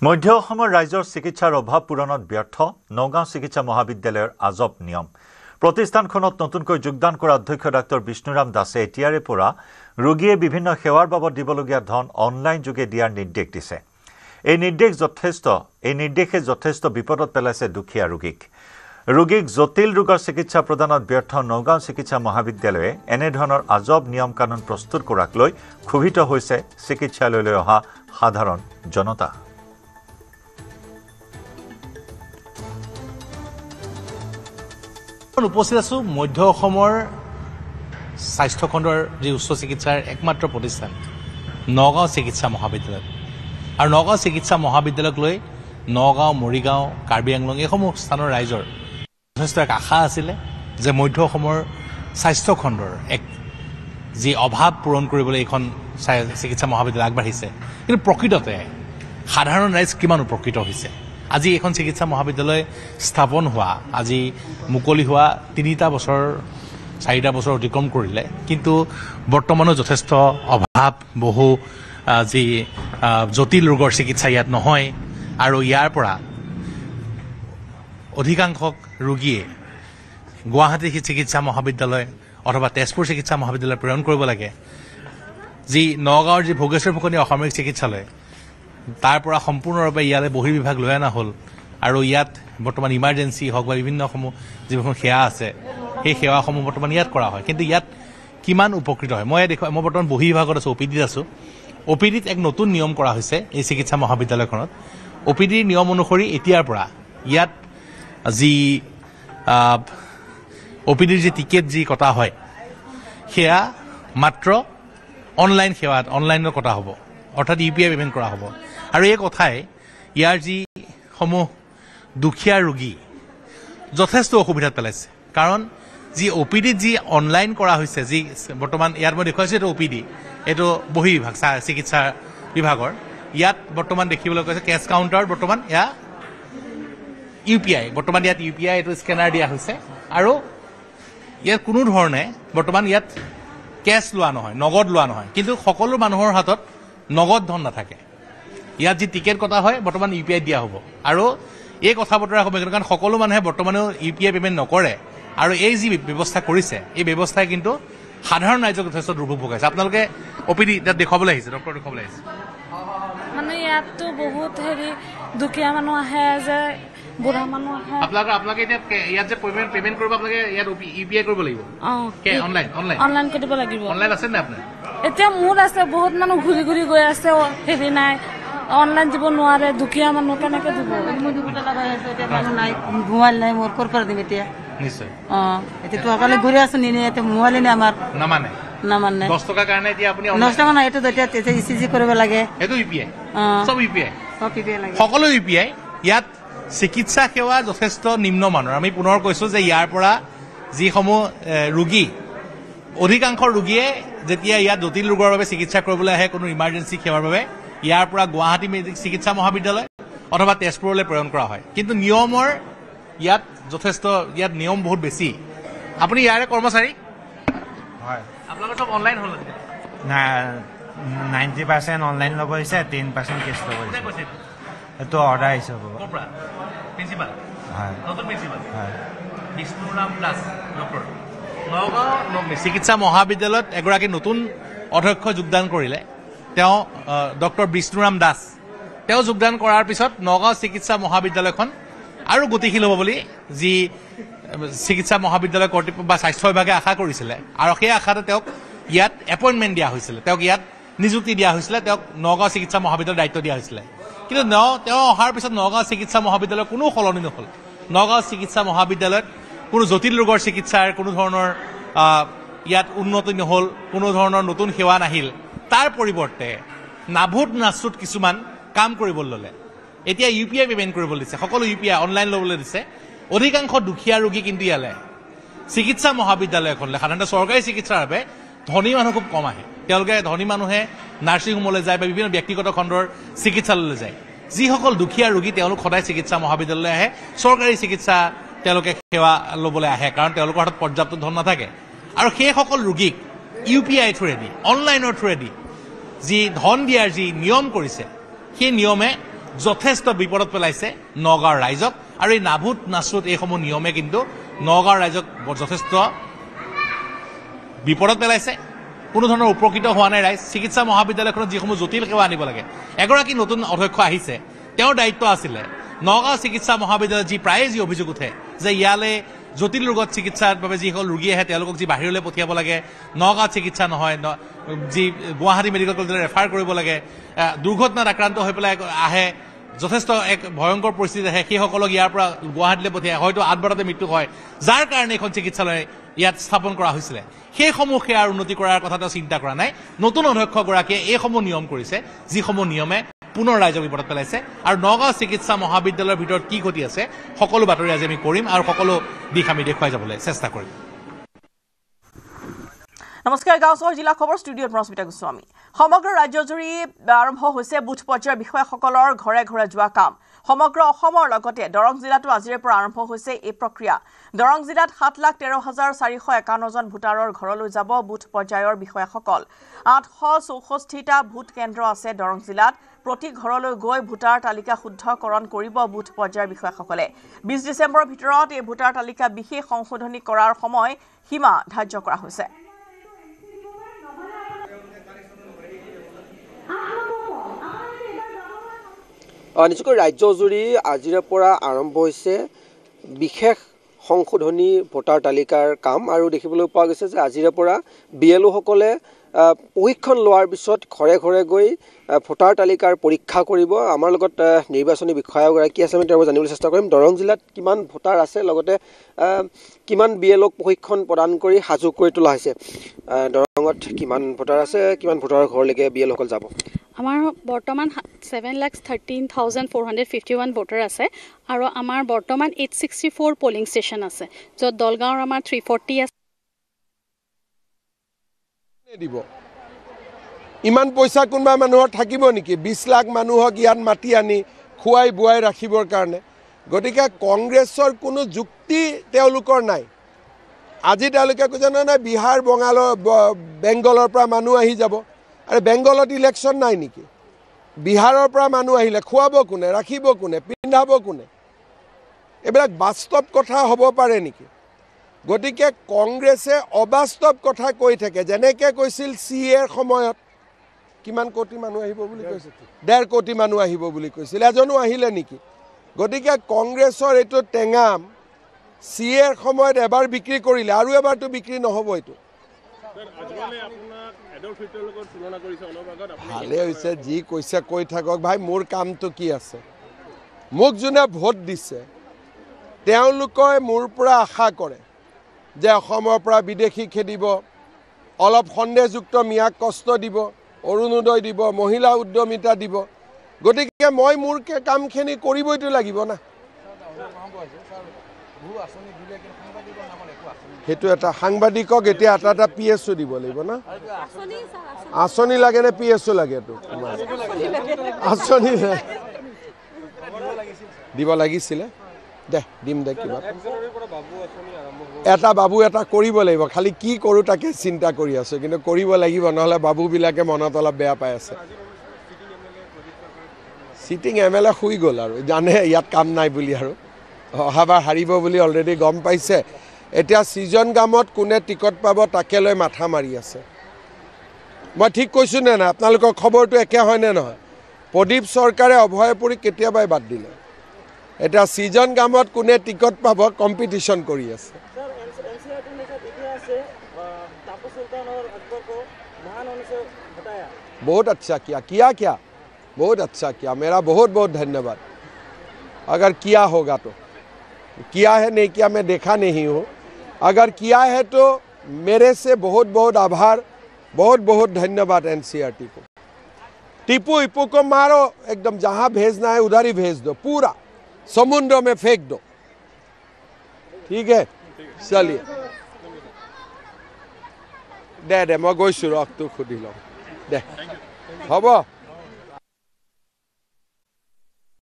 মধ্য অসমৰ ৰাইজৰ চিকিৎসাৰ অভাৱ পূৰণত ব্যৰ্থ নগাঁও চিকিৎসা মহাবিদ্যালয়ৰ আজব নিয়ম প্ৰতিষ্ঠানখনত নতুনকৈ যোগদান কৰা অধ্যক্ষ ডাক্তৰ বিষ্ণুৰাম দাসে এতিয়াৰে পৰা ৰোগীয়ে বিভিন্ন সেৱাৰ বাবদ দিবলগীয়া ধন অনলাইন যোগে দিয়াৰ নিৰ্দেশ দিছে এই নিৰ্দেশে যথেষ্ট বিপদত পেলাইছে দুখীয়া ৰোগীক জটিল ৰোগৰ চিকিৎসা প্ৰদানত ব্যৰ্থ নগাঁও চিকিৎসা মহাবিদ্যালয়ে এনে ধৰণৰ আজব নিয়ম কানুন প্ৰস্তুত কৰাক লৈ ক্ষোভিত হৈছে চিকিৎসালয়লৈ অহা সাধাৰণ জনতা উপস্থিত আছো মধ্য অসমৰ স্বাস্থ্য খণ্ডৰ যি উচ্চ চিকিৎসাৰ একমাত্ৰ প্ৰতিষ্ঠান নগাঁও চিকিৎসা মহাবিদ্যালয় আৰু নগাঁও চিকিৎসা মহাবিদ্যালয়ক লৈ নগাঁও মৰিগাঁও কাৰ্বি আংলং এইসমূহ স্থানৰ ৰাইজৰ যথেষ্ট এক আশা আছিলে যে মধ্য অসমৰ স্বাস্থ্য খণ্ডৰ এক যি অভাৱ পূৰণ কৰিবলৈ এইখন চিকিৎসা মহাবিদ্যালয় আগবাঢ়িছে কিন্তু প্ৰকৃততে সাধাৰণ ৰাইজ কিমান উপকৃত হৈছে আজি এখন চিকিৎসা মহাবিদ্যালয় স্থাপন হোৱা আজি মুকলি হোৱা 4টা বছৰ অতিক্ৰম কৰিলে কিন্তু বৰ্তমানো যথেষ্ট অভাৱ বহু যি জটিল ৰোগৰ চিকিৎসা ইয়াত নহয় আৰু ইয়াৰ পৰা অধিকাংশ ৰোগীয়ে গুৱাহাটী চিকিৎসা মহাবিদ্যালয় অথবা তেজপুৰ চিকিৎসা মহাবিদ্যালয় প্ৰেৰণ কৰিব লাগে যি নগাঁৱৰ যি ভোগেশ্বৰ ফুকনী অসামৰিক চিকিৎসালয় তাৰ পৰা সম্পূৰ্ণৰূপে ইয়ালৈ বহিৰ্বিভাগ লৈ অনা হ'ল আৰু ইয়াত বৰ্তমান ইমাৰ্জেঞ্চি হওক বা বিভিন্নসমূহ যিবোৰ সেৱা আছে সেই সেৱাসমূহ বৰ্তমান ইয়াত কৰা হয় কিন্তু ইয়াত কিমান উপকৃত হয় মই বৰ্তমান বহিৰ্বিভাগত আছোঁ অপিডিত আছোঁ অপিডিত এক নতুন নিয়ম কৰা হৈছে এই চিকিৎসা মহাবিদ্যালয়খনত অপিডিৰ নিয়ম অনুসৰি এতিয়াৰ পৰা ইয়াত যি অপিডিৰ যি টিকেট যি কটা হয় সেয়া মাত্ৰ অনলাইনত কটা হ'ব অৰ্থাৎ UPI পেমেণ্ট কৰা হ'ব আৰু এই কথাই ইয়াৰ যিসমূহ দুখীয়া ৰোগী যথেষ্ট অসুবিধাত পেলাইছে কাৰণ যি অপিডিত যি অনলাইন কৰা হৈছে যি বৰ্তমান ইয়াত মই দেখুৱাইছোঁ এইটো অপিডি এইটো বহিৰ্বিভাগ চিকিৎসা বিভাগৰ ইয়াত বৰ্তমান দেখিবলৈ কৈছে কেছ কাউণ্টাৰত বৰ্তমান এয়া UPI বৰ্তমান ইয়াত UPI এইটো স্কেনাৰ দিয়া হৈছে আৰু ইয়াত কোনো ধৰণে বৰ্তমান ইয়াত কেছ লোৱা নহয় নগদ লোৱা নহয় কিন্তু সকলো মানুহৰ হাতত নগদ ধন নাথাকে ইয়াত যি টিকেট কটা হয় বৰ্তমান UPI দিয়া হ'ব আৰু এই কথা বতৰা হ'ব কাৰণ সকলো মানুহে বৰ্তমানেও UPI পেমেণ্ট নকৰে আৰু এই যি ব্যৱস্থা কৰিছে এই ব্যৱস্থাই কিন্তু সাধাৰণ ৰাইজক যথেষ্ট দুৰ্ভোগ ভোগাইছে আপোনালোকে অপিডি তাত দেখুৱাবলৈ আহিছে ডক্টৰ দেখুৱাবলৈ আহিছে মানে ইয়াততো বহুত দুখীয়া মানুহ আহে যে বুঢ়া মানুহ আহে আপোনালোকে এতিয়া ইয়াত যে পেমেণ্ট কৰিব আপোনালোকে ইয়াত UPI কৰিব লাগিব অনলাইন কৰিব লাগিব অনলাইন আছে নে আপোনাৰ এতিয়া মোৰ আছে বহুত মানুহ ঘূৰি গৈ আছে নাই অনলাইন দিব নোৱাৰে দুখীয়া মানুহ কেনেকে দিব মোবাইল নাই মোৰ ক'ৰ পৰা দিম এতিয়া নিশ্চয় এতিয়া তোকালে ঘূৰি আছো নি এতিয়া মোবাইলে নাই আমাৰ নামানে 10 টকাৰ কাৰণে এতিয়া আপুনি 10 টকা নাই এইটো এতিয়া ECG কৰিব লাগে এইটো UPI সব UPI লাগে সকলো UPI ইয়াত চিকিৎসা সেৱা যথেষ্ট নিম্নমানৰ আমি পুনৰ কৈছো যে ইয়াৰ পৰা যিসমূহ ৰোগী অধিকাংশ ৰোগীয়ে যেতিয়া ইয়াত জটিল ৰোগৰ বাবে চিকিৎসা কৰিবলৈ আহে কোনো ইমাৰ্জেঞ্চি সেৱাৰ বাবে ইয়াৰ পৰা গুৱাহাটী চিকিৎসা মহাবিদ্যালয় অথবা তেজপুৰলৈ প্ৰেৰণ কৰা হয় কিন্তু নিয়মৰ ইয়াত যথেষ্ট ইয়াত নিয়ম বহুত বেছি আপুনি ইয়াৰে কৰ্মচাৰী হয় আপোনালোকৰ সব অনলাইন হ'ল না 90% অনলাইন ল'ব হৈছে 10% কেছ ল'ব হৈছে এইটো অৰ্ডাৰ আহিছে প্ৰিন্সিপাল হয় নতুন প্ৰিন্সিপাল হয় বিষ্ণুৰাম দাস ডক্টৰ নগাঁও চিকিৎসা মহাবিদ্যালয়ত এগৰাকী নতুন অধ্যক্ষ যোগদান কৰিলে তেওঁ ডক্টৰ বিষ্ণুৰাম দাস তেওঁ যোগদান কৰাৰ পিছত নগাঁও চিকিৎসা মহাবিদ্যালয়খন আৰু গতিশীল হ'ব বুলি যি চিকিৎসা মহাবিদ্যালয় কৰ্তৃপক্ষ বা স্বাস্থ্য বিভাগে আশা কৰিছিলে আৰু সেই আশাতে তেওঁক ইয়াত এপইণ্টমেণ্ট দিয়া হৈছিলে তেওঁক ইয়াত নিযুক্তি দিয়া হৈছিলে তেওঁক নগাঁও চিকিৎসা মহাবিদ্যালয়ৰ দায়িত্ব দিয়া হৈছিলে কিন্তু তেওঁ অহাৰ পিছত নগাঁও চিকিৎসা মহাবিদ্যালয়ৰ কোনো সলনি নহ'ল নগাঁও চিকিৎসা মহাবিদ্যালয়ত কোনো জটিল ৰোগৰ চিকিৎসাৰ কোনো ধৰণৰ ইয়াত উন্নতি নহ'ল কোনো ধৰণৰ নতুন সেৱা নাহিল তাৰ পৰিৱৰ্তে নাভূত নাচুত কিছুমান কাম কৰিবলৈ ল'লে এতিয়া UPI পেমেণ্ট কৰিবলৈ দিছে সকলো UPI অনলাইন ল'বলৈ দিছে অধিকাংশ দুখীয়া ৰোগী কিন্তু ইয়ালৈ চিকিৎসা মহাবিদ্যালয়খনলৈ সাধাৰণতে চৰকাৰী চিকিৎসাৰ বাবে ধনী মানুহ খুব কম আহে তেওঁলোকে ধনী মানুহে নাৰ্ছিং হোমলৈ যায় বা বিভিন্ন ব্যক্তিগত খণ্ডৰ চিকিৎসালয়লৈ যায় যিসকল দুখীয়া ৰোগী তেওঁলোক সদায় চিকিৎসা মহাবিদ্যালয়লৈ আহে চৰকাৰী চিকিৎসা তেওঁলোকে সেৱা ল'বলৈ আহে কাৰণ তেওঁলোকৰ হাতত পৰ্যাপ্ত ধন নাথাকে আৰু সেইসকল ৰোগীক UPI থ্ৰুৱেদি অনলাইনৰ থ্ৰুৱেদি যি ধন দিয়াৰ যি নিয়ম কৰিছে সেই নিয়মে যথেষ্ট বিপদত পেলাইছে নগাঁৱৰ ৰাইজক আৰু এই নাভুত নাচুত এইসমূহ নিয়মে কিন্তু নগাঁৱৰ ৰাইজক যথেষ্ট বিপদত পেলাইছে কোনো ধৰণৰ উপকৃত হোৱা নাই ৰাইজ চিকিৎসা মহাবিদ্যালয়খনত যিসমূহ জটিল সেৱা আনিব লাগে এগৰাকী নতুন অধ্যক্ষ আহিছে তেওঁৰ দায়িত্ব আছিলে নগাঁও চিকিৎসা মহাবিদ্যালয়ত প্ৰায়ে যি অভিযোগ উঠে যে ইয়ালে জটিল ৰোগত চিকিৎসাৰ বাবে যিসকল ৰোগী আহে তেওঁলোকক যি বাহিৰলৈ পঠিয়াব লাগে নগাঁৱত চিকিৎসা নহয় যি গুৱাহাটী মেডিকেল কলেজলৈ ৰেফাৰ কৰিব লাগে দুৰ্ঘটনাত আক্ৰান্ত হৈ পেলাই আহে যথেষ্ট এক ভয়ংকৰ পৰিস্থিতি আহে সেইসকলক ইয়াৰ পৰা গুৱাহাটীলৈ পঠিয়ায় হয়তো আদবাৰতে মৃত্যু হয় যাৰ কাৰণে এখন চিকিৎসালয় ইয়াত স্থাপন কৰা হৈছিলে সেইসমূহ সেৱাৰ উন্নতি কৰাৰ কথা তেওঁ চিন্তা কৰা নাই নতুন অধ্যক্ষগৰাকীয়ে এইসমূহ নিয়ম কৰিছে যিসমূহ নিয়মে পুনৰ ৰাইজক বিপদত পেলাইছে আৰু নগাঁও চিকিৎসা মহাবিদ্যালয়ৰ ভিতৰত কি ঘটি আছে সকলো বাতৰি আজি আমি কৰিম আৰু সকলো দিশ আমি দেখুৱাই যাবলৈ চেষ্টা কৰিম নমস্কাৰ গাঁও চহৰ জিলা খবৰ ষ্টুডিঅ'ত ৰশ্মিতা গোস্বামী সমগ্ৰ ৰাজ্যজুৰি আৰম্ভ হৈছে বুথ পৰ্যায়ৰ বিষয়াসকলৰ ঘৰে ঘৰে যোৱা কাম সমগ্ৰ অসমৰ লগতে দৰং জিলাতো আজিৰে পৰা আৰম্ভ হৈছে এই প্ৰক্ৰিয়া দৰং জিলাত 7,13,451 জন ভোটাৰৰ ঘৰলৈ যাব বুথ পৰ্যায়ৰ বিষয়াসকল 864টা ভোট কেন্দ্ৰ আছে দৰং জিলাত প্ৰতি ঘৰলৈ গৈ ভোটাৰ তালিকা শুদ্ধকৰণ কৰিব বুথ পৰ্যায়ৰ বিষয়াসকলে 20 ডিচেম্বৰৰ ভিতৰত এই ভোটাৰ তালিকা বিশেষ সংশোধনী কৰাৰ সময় সীমা ধাৰ্য কৰা হৈছে নিশ্চয়কৈ ৰাজ্যজুৰি আজিৰে পৰা আৰম্ভ হৈছে বিশেষ সংশোধনী ভোটাৰ তালিকাৰ কাম আৰু দেখিবলৈ পোৱা গৈছে যে আজিৰে পৰা বিএলঅ'সকলে প্ৰশিক্ষণ লোৱাৰ পিছত ঘৰে ঘৰে গৈ ভোটাৰ তালিকাৰ পৰীক্ষা কৰিব আমাৰ লগত নিৰ্বাচনী বিষয়াগৰাকী আছে আমি তেওঁৰ জানিবলৈ চেষ্টা কৰিম দৰং জিলাত কিমান ভোটাৰ আছে লগতে কিমান বিএলঅ'ক প্ৰশিক্ষণ প্ৰদান কৰি সাজু কৰি তোলা হৈছে দৰঙত কিমান ভোটাৰ আছে কিমান ভোটাৰৰ ঘৰলৈকে বিএলঅ'সকল যাব আমাৰ বৰ্তমান 7,13,451 ভোটাৰ আছে আৰু আমাৰ বৰ্তমান 864 পলিং ষ্টেচন আছে য'ত দলগাঁৱৰ আমাৰ 340 আছে দিব ইমান পইচা কোনোবা মানুহৰ থাকিব নেকি 20 লাখ মানুহক ইয়াত মাতি আনি খুৱাই বুৱাই ৰাখিবৰ কাৰণে গতিকে কংগ্ৰেছৰ কোনো যুক্তি তেওঁলোকৰ নাই আজি তেওঁলোকে কৈছে নাই বিহাৰ বেংগলৰ পৰা মানুহ আহি যাব আৰু বেংগলত ইলেকশ্যন নাই নেকি বিহাৰৰ পৰা মানুহ আহিলে খুৱাব কোনে ৰাখিব কোনে পিন্ধাব কোনে এইবিলাক বাস্তৱ কথা হ'ব পাৰে নেকি গতিকে কংগ্ৰেছে অবাস্তৱ কথা কৈ থাকে যেনেকৈ কৈছিল CAৰ সময়ত কিমান কোটি মানুহ আহিব বুলি কৈছিল 1.5 কোটি মানুহ আহিব বুলি কৈছিল এজনো আহিলে নেকি গতিকে কংগ্ৰেছৰ এইটো টেঙাম CAৰ সময়ত এবাৰ বিক্ৰী কৰিলে আৰু এবাৰটো বিক্ৰী নহ'ব এইটো ভালে হৈছে যি কৈছে কৈ থাকক ভাই মোৰ কামটো কি আছে মোক যোনে ভোট দিছে তেওঁলোকে মোৰ পৰা আশা কৰে যে অসমৰ পৰা বিদেশী খেদিব অলপ সন্দেহযুক্ত মিয়াক কষ্ট দিব অৰুণোদয় দিব মহিলা উদ্যমিতা দিব গতিকে মই মোৰ কামখিনি কৰিবইতো লাগিব না সেইটো এটা সাংবাদিকক এতিয়া এটা PSO দিব লাগিব না আঁচনি লাগে নে PSO লাগে তো আঁচনি দিব লাগিছিলে দে দিম দে কিবা এটা বাবু এটা কৰিব লাগিব খালি কি কৰো তাকে চিন্তা কৰি আছে কিন্তু কৰিব লাগিব নহলে বাবুবিলাকে মনত অলপ বেয়া পাই আছে সিটিং MLA শুই গ'ল আৰু জানে ইয়াত কাম নাই বুলি আৰু অহাবাৰ হাৰিব বুলি অলৰেডি গম পাইছে এতিয়া সিজন গামত কোনে টিকট পাব তাকে লৈ মাথা মাৰি আছে মই ঠিক কৈছো নে না আপোনালোকৰ খবৰটো একে হয় নে নহয় প্ৰদীপ চৰকাৰে অভয়পুৰী কেতিয়াবাই বাদ দিলে এটা সিজন গামত কোনে টিকট পাব কম্পিটিশন কৰি আছে बहुत अच्छा किया क्या बहुत अच्छा किया मेरा बहुत बहुत धन्यवाद अगर किया होगा तो किया है नहीं किया मैं देखा नहीं हूँ अगर किया है तो मेरे से बहुत बहुत आभार बहुत बहुत धन्यवाद NCRT को टीपू इपू को मारो एकदम जहाँ भेजना है उधर ही भेज दो पूरा समुद्र में फेंक दो ठीक है चलिए दे मैं गई रख तो खुदी लो दे হ'ব